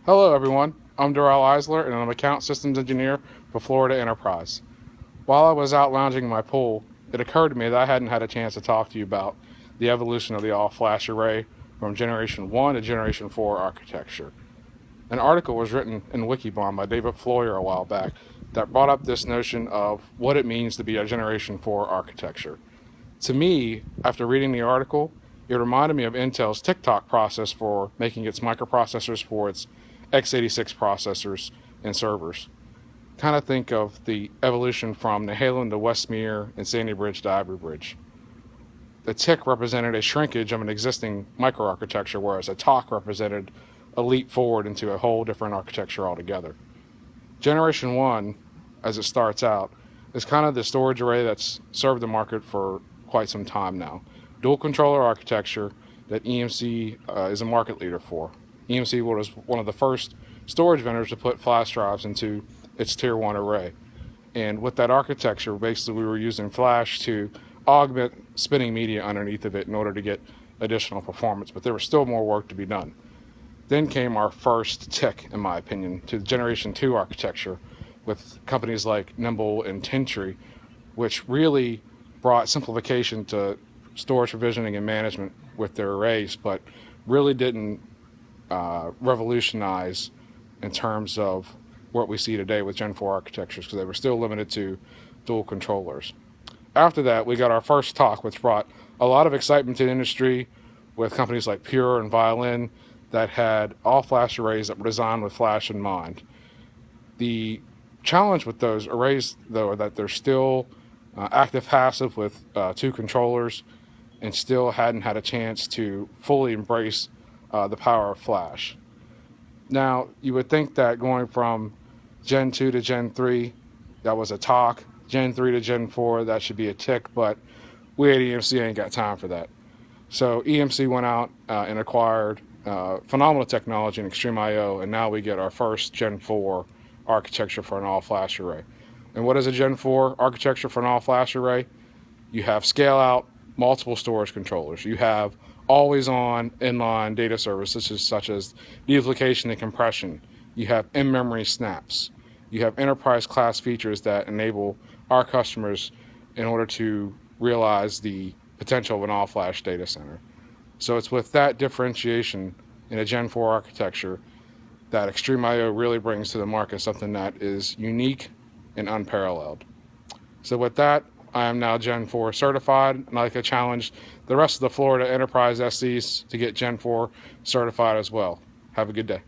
Hello everyone, I'm Derrel and I'm Account Systems Engineer for Florida Enterprise. While I was out lounging in my pool, it occurred to me that I hadn't had a chance to talk to you about the evolution of the all-flash array from Generation 1 to Generation 4 architecture. An article was written in Wikibon by David Floyer a while back that brought up this notion of what it means to be a Generation 4 architecture. To me, after reading the article, it reminded me of Intel's tick-tock process for making its microprocessors for its x86 processors and servers. Kind of think of the evolution from Nehalem to Westmere and Sandy Bridge to Ivory Bridge. The tick represented a shrinkage of an existing microarchitecture, whereas a tock represented a leap forward into a whole different architecture altogether. Generation 1, as it starts out, is kind of the storage array that's served the market for quite some time now. Dual controller architecture that EMC is a market leader for. EMC was one of the first storage vendors to put flash drives into its Tier 1 array. And with that architecture, basically we were using flash to augment spinning media underneath of it in order to get additional performance, but there was still more work to be done. Then came our first tick, in my opinion, to Generation 2 architecture with companies like Nimble and Tintry, which really brought simplification to storage provisioning and management with their arrays, but really didn't revolutionize in terms of what we see today with Gen 4 architectures, because they were still limited to dual controllers. After that, we got our first talk, which brought a lot of excitement to the industry with companies like Pure and Violin that had all flash arrays that were designed with flash in mind. The challenge with those arrays, though, are that they're still active-passive with two controllers and still hadn't had a chance to fully embrace the power of flash. Now, you would think that going from Gen 2 to Gen 3, that was a talk. Gen 3 to Gen 4, that should be a tick, but we at EMC ain't got time for that. So EMC went out and acquired phenomenal technology in Extreme IO, and now we get our first Gen 4 architecture for an all-flash array. And what is a Gen 4 architecture for an all-flash array? You have scale-out, multiple storage controllers. You have always-on inline data services such as duplication and compression. You have in-memory snaps. You have enterprise-class features that enable our customers in order to realize the potential of an all-flash data center. So it's with that differentiation in a Gen 4 architecture that Extreme IO really brings to the market something that is unique and unparalleled. So with that, I am now Gen 4 certified, and I'd like to challenge the rest of the Florida Enterprise SCs to get Gen 4 certified as well. Have a good day.